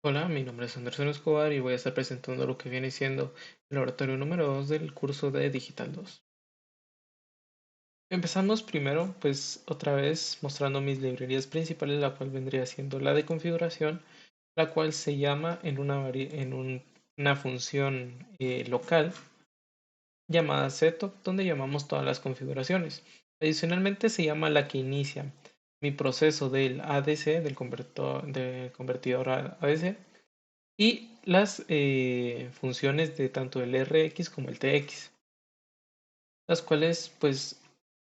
Hola, mi nombre es Anderson Escobar y voy a estar presentando lo que viene siendo el laboratorio número 2 del curso de Digital 2. Empezamos primero, pues otra vez mostrando mis librerías principales, la cual vendría siendo la de configuración, la cual se llama una función local llamada setup, donde llamamos todas las configuraciones. Adicionalmente se llama la que inicia mi proceso del ADC, del convertidor a ADC, y las funciones de tanto el Rx como el Tx, las cuales pues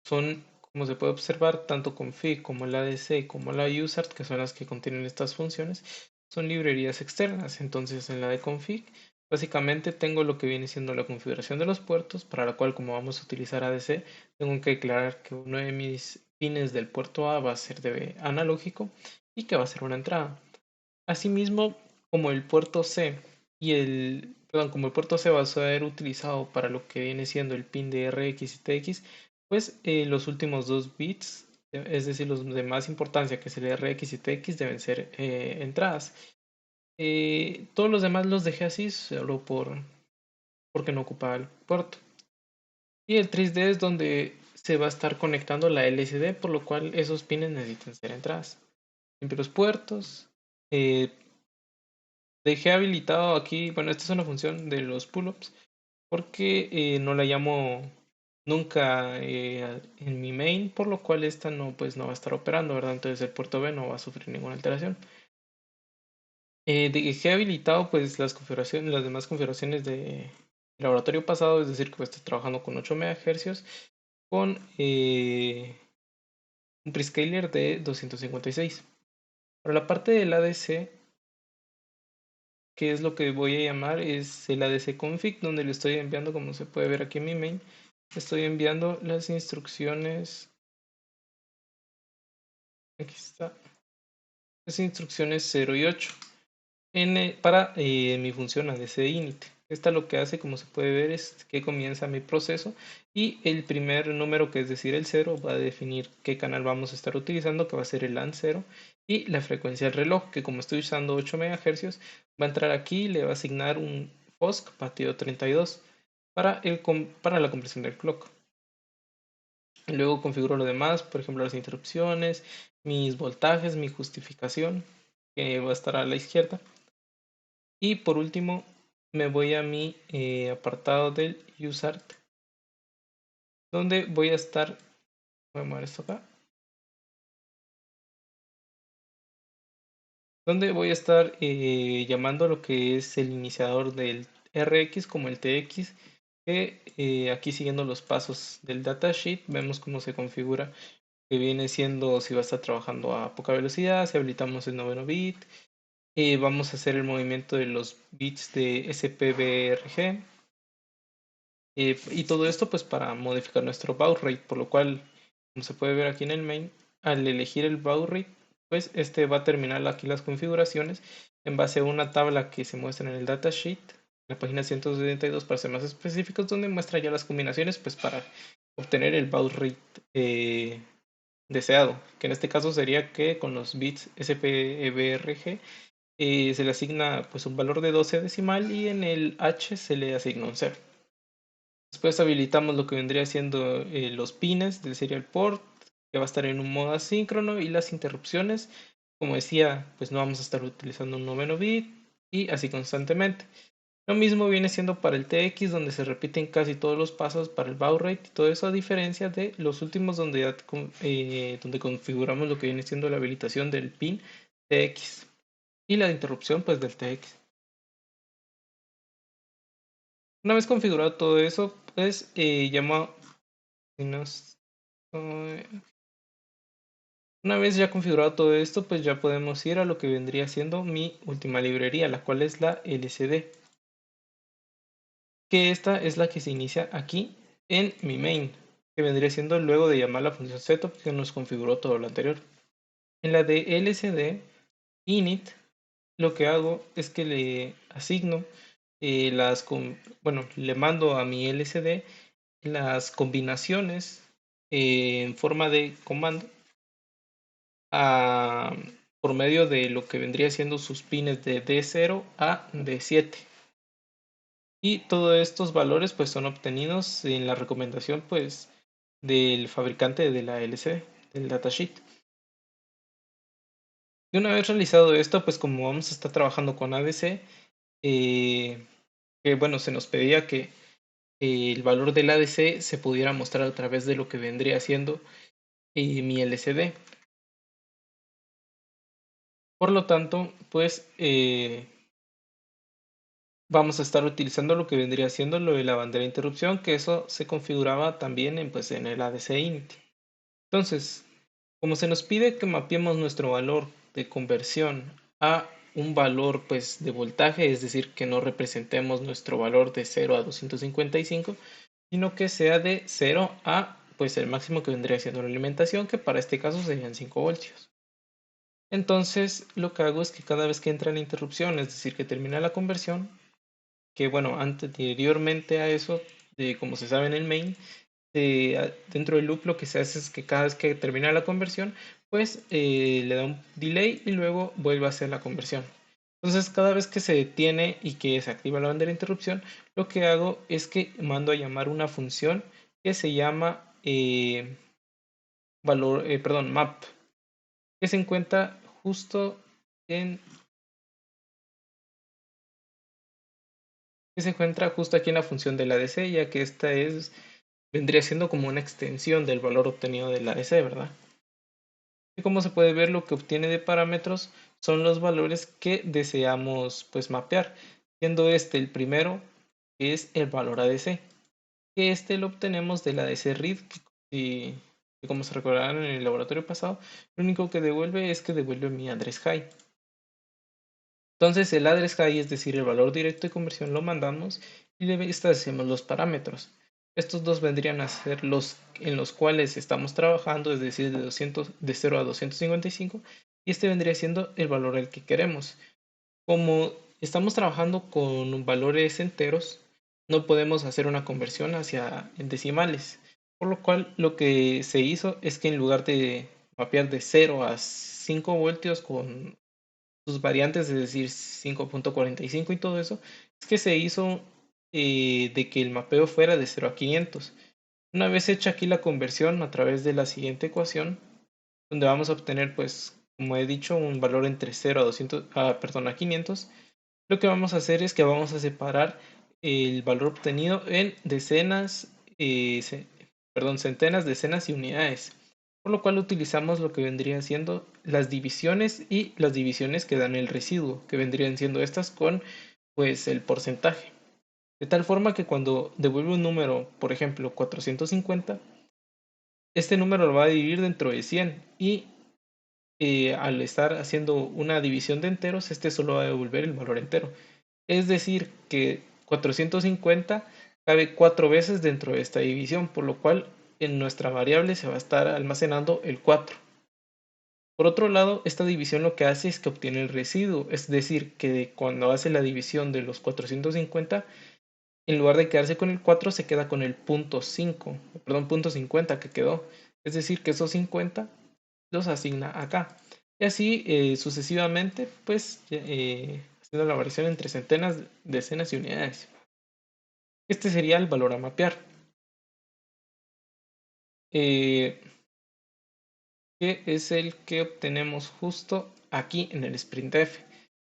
son, como se puede observar, tanto config como el ADC como la usert, que son las que contienen estas funciones, son librerías externas. Entonces en la de config básicamente tengo lo que viene siendo la configuración de los puertos, para la cual, como vamos a utilizar ADC, tengo que declarar que uno de mis pines del puerto A va a ser de analógico y que va a ser una entrada. Asimismo, como el puerto C como el puerto C va a ser utilizado para lo que viene siendo el pin de RX y TX, pues los últimos dos bits, es decir, los de más importancia, que es el RX y TX, deben ser entradas. Todos los demás los dejé así solo porque no ocupaba el puerto. Y el 3D es donde se va a estar conectando la LCD, por lo cual esos pines necesitan ser entradas. Siempre los puertos. eh, Dejé habilitado aquí, bueno, esta es una función de los pull-ups, porque no la llamo nunca en mi main, por lo cual esta no, pues, no va a estar operando, ¿verdad? Entonces el puerto B no va a sufrir ninguna alteración. Dejé habilitado pues las demás configuraciones de laboratorio pasado, es decir, que voy a estar trabajando con 8 MHz con un prescaler de 256. Para la parte del ADC, que es lo que voy a llamar, es el ADC config, donde le estoy enviando, como se puede ver aquí en mi main, estoy enviando las instrucciones, aquí está, las instrucciones 0 y 8 para mi función ADC init. Esta lo que hace, como se puede ver, es que comienza mi proceso y el primer número, que es decir el 0, va a definir qué canal vamos a estar utilizando, que va a ser el LAN 0, y la frecuencia del reloj, que como estoy usando 8 MHz, va a entrar aquí y le va a asignar un FOSC batido 32 para la compresión del clock. Luego configuro lo demás, por ejemplo las interrupciones, mis voltajes, mi justificación, que va a estar a la izquierda. Y por último, me voy a mi apartado del UseArt, donde voy a estar, voy a mover esto acá, donde voy a estar llamando lo que es el iniciador del RX como el TX, que aquí, siguiendo los pasos del datasheet, vemos cómo se configura, que viene siendo si va a estar trabajando a poca velocidad, si habilitamos el noveno bit, vamos a hacer el movimiento de los bits de SPBRG, y todo esto pues para modificar nuestro baud rate, por lo cual, como se puede ver aquí en el main, al elegir el baud rate, pues este va a terminar aquí las configuraciones en base a una tabla que se muestra en el datasheet, la página 172 para ser más específicos, donde muestra ya las combinaciones pues para obtener el baud rate deseado, que en este caso sería que con los bits SPBRG se le asigna pues un valor de 12 decimal y en el H se le asigna un 0. Después habilitamos lo que vendría siendo los pines del serial port, que va a estar en un modo asíncrono, y las interrupciones. Como decía, pues no vamos a estar utilizando un noveno bit y así constantemente. Lo mismo viene siendo para el TX, donde se repiten casi todos los pasos para el baud rate y todo eso, a diferencia de los últimos donde donde configuramos lo que viene siendo la habilitación del pin TX y la interrupción pues del TX. Una vez configurado todo eso, pues llama. Si no Una vez ya configurado todo esto, pues ya podemos ir a lo que vendría siendo mi última librería, la cual es la LCD, que esta es la que se inicia aquí en mi main, que vendría siendo luego de llamar la función setup que nos configuró todo lo anterior. En la de LCD init, lo que hago es que le asigno le mando a mi LCD las combinaciones en forma de comando por medio de lo que vendría siendo sus pines de D0 a D7. Y todos estos valores pues son obtenidos en la recomendación pues del fabricante de la LCD, del datasheet. Y una vez realizado esto, pues como vamos a estar trabajando con ADC, que bueno, se nos pedía que el valor del ADC se pudiera mostrar a través de lo que vendría siendo mi LCD. Por lo tanto, pues vamos a estar utilizando lo que vendría siendo lo de la bandera de interrupción, que eso se configuraba también pues, en el ADC init. Entonces, como se nos pide que mapeemos nuestro valor de conversión a un valor pues, de voltaje, es decir, que no representemos nuestro valor de 0 a 255, sino que sea de 0 a pues, el máximo que vendría siendo la alimentación, que para este caso serían 5 voltios. Entonces, lo que hago es que cada vez que entra la interrupción, es decir, que termina la conversión, que bueno, anteriormente a eso, como se sabe en el main, dentro del loop lo que se hace es que cada vez que termina la conversión, pues le da un delay y luego vuelve a hacer la conversión. Entonces, cada vez que se detiene y que se activa la bandera de interrupción, lo que hago es que mando a llamar una función que se llama map, que se encuentra justo en que se encuentra justo aquí en la función del ADC, ya que esta vendría siendo como una extensión del valor obtenido del ADC, ¿verdad? Y como se puede ver, lo que obtiene de parámetros son los valores que deseamos pues mapear, siendo este el primero, que es el valor ADC, que este lo obtenemos del ADC read, que como se recordarán en el laboratorio pasado, lo único que devuelve es que devuelve mi address high. Entonces el address high, es decir, el valor directo de conversión, lo mandamos y le establecemos los parámetros. Estos dos vendrían a ser los en los cuales estamos trabajando, es decir, de 0 a 255, y este vendría siendo el valor al que queremos. Como estamos trabajando con valores enteros, no podemos hacer una conversión hacia decimales, por lo cual lo que se hizo es que en lugar de mapear de 0 a 5 voltios con sus variantes, es decir, 5.45 y todo eso, es que se hizo de que el mapeo fuera de 0 a 500. Una vez hecha aquí la conversión a través de la siguiente ecuación, donde vamos a obtener, pues, como he dicho, un valor entre 0 a 200, a 500, lo que vamos a hacer es que vamos a separar el valor obtenido en decenas, centenas, decenas y unidades. Por lo cual utilizamos lo que vendrían siendo las divisiones y las divisiones que dan el residuo, que vendrían siendo estas con pues el porcentaje. De tal forma que cuando devuelve un número, por ejemplo 450, este número lo va a dividir dentro de 100 y al estar haciendo una división de enteros, este solo va a devolver el valor entero. Es decir, que 450 cabe 4 veces dentro de esta división, por lo cual en nuestra variable se va a estar almacenando el 4. Por otro lado, esta división lo que hace es que obtiene el residuo, es decir, que cuando hace la división de los 450, en lugar de quedarse con el 4, se queda con el punto 5, perdón, punto 50 que quedó. Es decir, que esos 50 los asigna acá. Y así sucesivamente, pues, haciendo la variación entre centenas, decenas y unidades. Este sería el valor a mapear. Que es el que obtenemos justo aquí en el sprintf.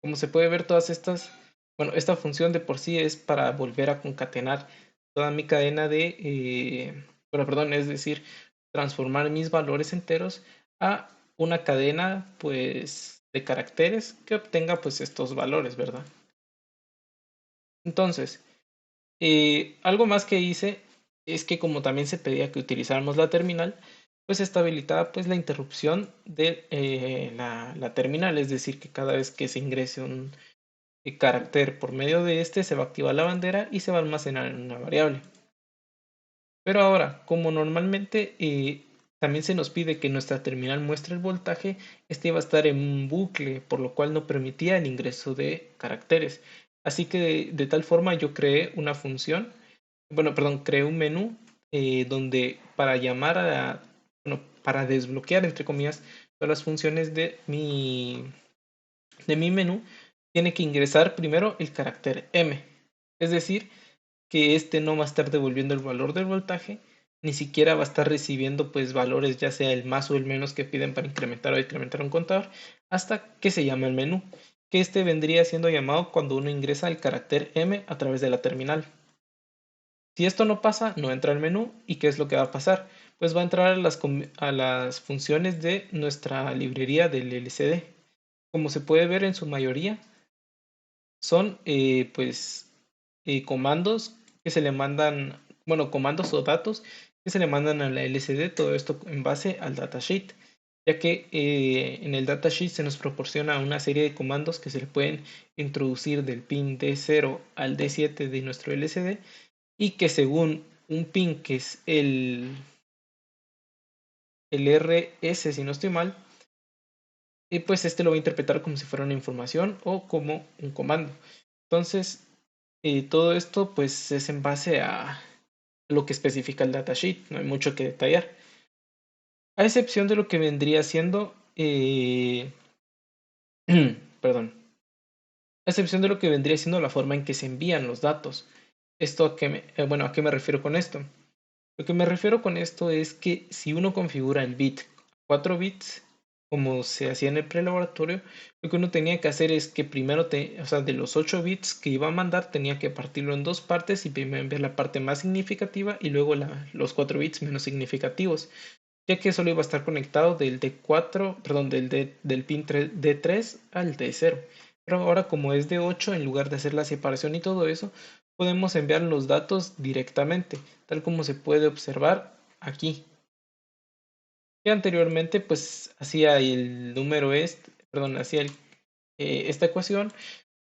Como se puede ver, todas estas, bueno, esta función de por sí es para volver a concatenar toda mi cadena es decir, transformar mis valores enteros a una cadena, pues, de caracteres que obtenga, pues, estos valores, ¿verdad? Entonces, algo más que hice es que como también se pedía que utilizáramos la terminal, pues está habilitada pues la interrupción de la terminal, es decir, que cada vez que se ingrese un carácter por medio de este se va a activar la bandera y se va a almacenar en una variable. Pero ahora, como normalmente también se nos pide que nuestra terminal muestre el voltaje, este va a estar en un bucle, por lo cual no permitía el ingreso de caracteres. Así que de tal forma yo creé una función, creé un menú donde para llamar para desbloquear, entre comillas, todas las funciones de mi menú, tiene que ingresar primero el carácter M. Es decir, que este no va a estar devolviendo el valor del voltaje, ni siquiera va a estar recibiendo pues valores ya sea el más o el menos que piden para incrementar o decrementar un contador, hasta que se llama el menú, que este vendría siendo llamado cuando uno ingresa el carácter M a través de la terminal. Si esto no pasa, no entra al menú. ¿Y qué es lo que va a pasar? Pues va a entrar a las funciones de nuestra librería del LCD. Como se puede ver en su mayoría, son comandos que se le mandan, bueno, comandos o datos que se le mandan a la LCD, todo esto en base al datasheet, ya que en el datasheet se nos proporciona una serie de comandos que se le pueden introducir del pin D0 al D7 de nuestro LCD y que según un pin que es el RS, si no estoy mal, pues este lo va a interpretar como si fuera una información o como un comando. Entonces, todo esto pues es en base a lo que especifica el datasheet, no hay mucho que detallar. A excepción de lo que vendría siendo, perdón, a excepción de lo que vendría siendo la forma en que se envían los datos. Esto ¿a qué me refiero con esto? Lo que me refiero con esto es que si uno configura el bit 4 bits, como se hacía en el prelaboratorio, lo que uno tenía que hacer es que primero, o sea, de los 8 bits que iba a mandar, tenía que partirlo en dos partes y primero enviar la parte más significativa y luego los 4 bits menos significativos, ya que solo iba a estar conectado del D4, perdón, del pin D3 al D0. Pero ahora como es D8, en lugar de hacer la separación y todo eso, podemos enviar los datos directamente, tal como se puede observar aquí. Y anteriormente pues hacía el número hacía esta ecuación,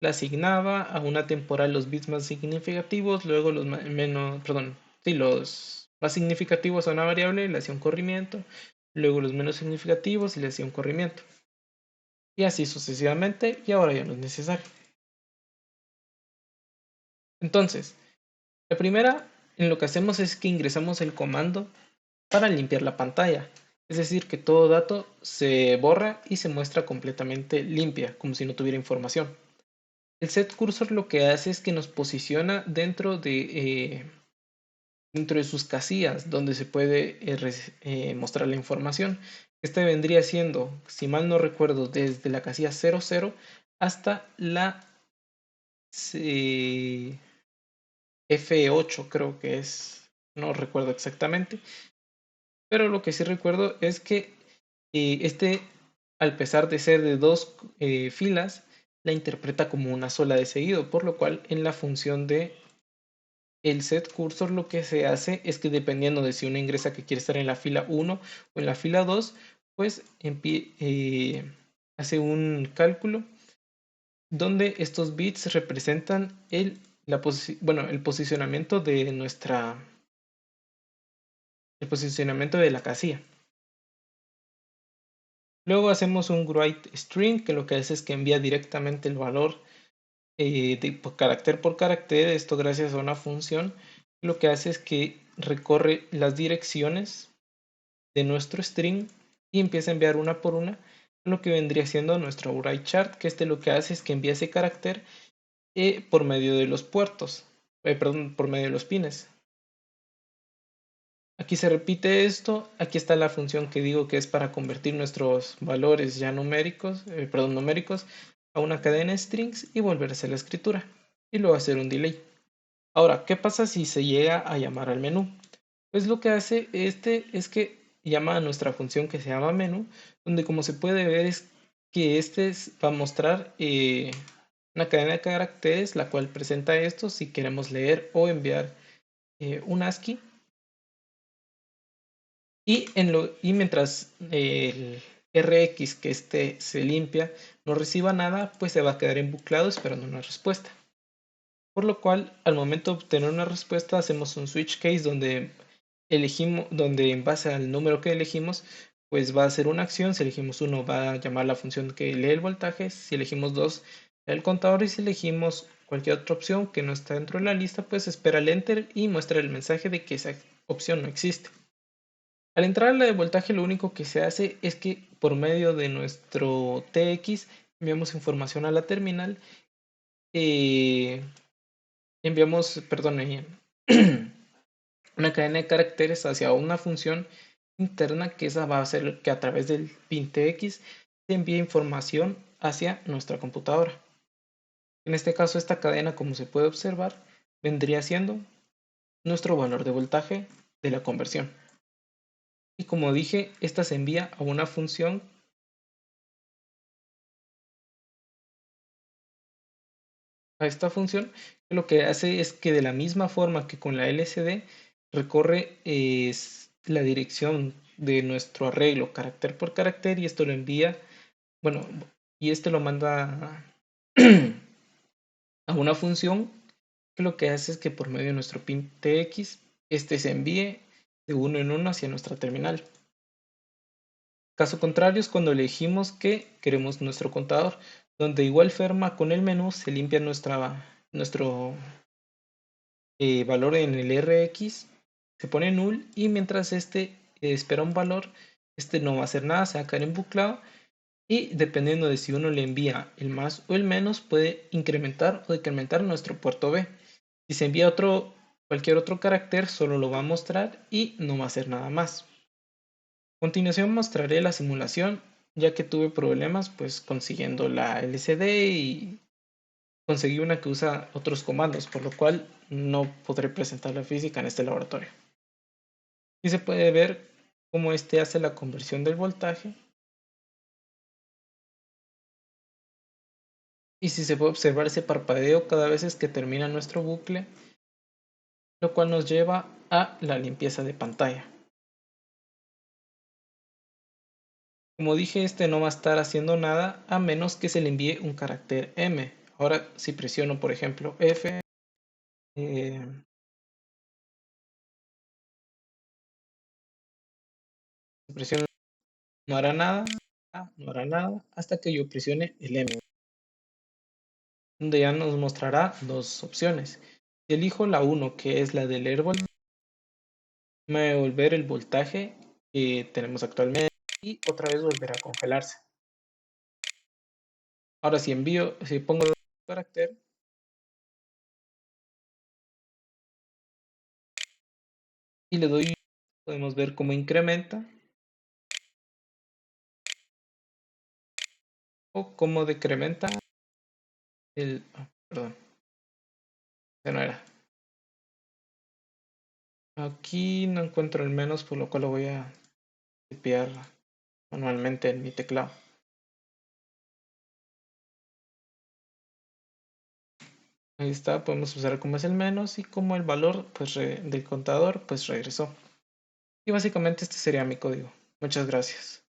la asignaba a una temporal los bits más significativos, luego los menos, perdón, sí, los más significativos a una variable, le hacía un corrimiento, luego los menos significativos y le hacía un corrimiento. Y así sucesivamente, y ahora ya no es necesario. Entonces, la primera, en lo que hacemos es que ingresamos el comando para limpiar la pantalla. Es decir, que todo dato se borra y se muestra completamente limpia, como si no tuviera información. El set cursor lo que hace es que nos posiciona dentro de sus casillas donde se puede mostrar la información. Este vendría siendo, si mal no recuerdo, desde la casilla 00 hasta la F8, creo que es, no recuerdo exactamente, pero lo que sí recuerdo es que al pesar de ser de dos filas, la interpreta como una sola de seguido, por lo cual en la función de el set cursor lo que se hace es que dependiendo de si uno ingresa que quiere estar en la fila 1 o en la fila 2, pues hace un cálculo donde estos bits representan el posicionamiento de el posicionamiento de la casilla. Luego hacemos un write string que lo que hace es que envía directamente el valor carácter por carácter, esto gracias a una función, lo que hace es que recorre las direcciones de nuestro string y empieza a enviar una por una lo que vendría siendo nuestro write chart, que este lo que hace es que envía ese carácter por medio de los puertos, perdón, por medio de los pines. Aquí se repite esto, aquí está la función que digo que es para convertir nuestros valores ya numéricos, numéricos a una cadena de strings y volver a hacer la escritura y luego hacer un delay. Ahora, ¿qué pasa si se llega a llamar al menú? Pues lo que hace es que llama a nuestra función que se llama menú, donde como se puede ver es que va a mostrar una cadena de caracteres, la cual presenta esto si queremos leer o enviar un ASCII. Y mientras el RX que se limpia no reciba nada, pues se va a quedar embuclado esperando una respuesta. Por lo cual, al momento de obtener una respuesta, hacemos un switch case donde en base al número que elegimos, pues va a hacer una acción. Si elegimos 1, va a llamar la función que lee el voltaje. Si elegimos 2, el contador. Y si elegimos cualquier otra opción que no está dentro de la lista, pues espera el enter y muestra el mensaje de que esa opción no existe. Al entrar a la de voltaje, lo único que se hace es que por medio de nuestro TX enviamos información a la terminal, eh, enviamos, perdón, una cadena de caracteres hacia una función interna que esa va a hacer que a través del pin TX se envíe información hacia nuestra computadora. En este caso, esta cadena, como se puede observar, vendría siendo nuestro valor de voltaje de la conversión. Y como dije, esta se envía a una función, a esta función, que lo que hace es que de la misma forma que con la LCD recorre la dirección de nuestro arreglo carácter por carácter y esto lo envía, bueno, y este lo manda a una función que lo que hace es que por medio de nuestro pin TX, este se envíe de uno en uno hacia nuestra terminal. Caso contrario es cuando elegimos que queremos nuestro contador, donde igual forma con el menú se limpia nuestro valor en el RX, se pone null y mientras este espera un valor, este no va a hacer nada, se va a quedar embuclado y dependiendo de si uno le envía el más o el menos puede incrementar o decrementar nuestro puerto B. Si se envía cualquier otro carácter solo lo va a mostrar y no va a hacer nada más. A continuación mostraré la simulación, ya que tuve problemas pues consiguiendo la LCD y conseguí una que usa otros comandos, por lo cual no podré presentar la física en este laboratorio. Y se puede ver cómo este hace la conversión del voltaje y si se puede observar ese parpadeo cada vez que termina nuestro bucle, lo cual nos lleva a la limpieza de pantalla. Como dije, este no va a estar haciendo nada a menos que se le envíe un carácter M. Ahora, si presiono, por ejemplo, F, eh, si presiono no hará nada, no hará nada, hasta que yo presione el M, donde ya nos mostrará dos opciones. Si elijo la 1, que es la de leer voltaje, me va a devolver el voltaje que tenemos actualmente y otra vez volverá a congelarse. Ahora, si pongo el carácter y le doy, podemos ver cómo incrementa o cómo decrementa perdón, ya no era. Aquí no encuentro el menos, por lo cual lo voy a tipear manualmente en mi teclado. Ahí está, podemos usar cómo es el menos y cómo el valor pues, del contador pues regresó. Y básicamente este sería mi código. Muchas gracias.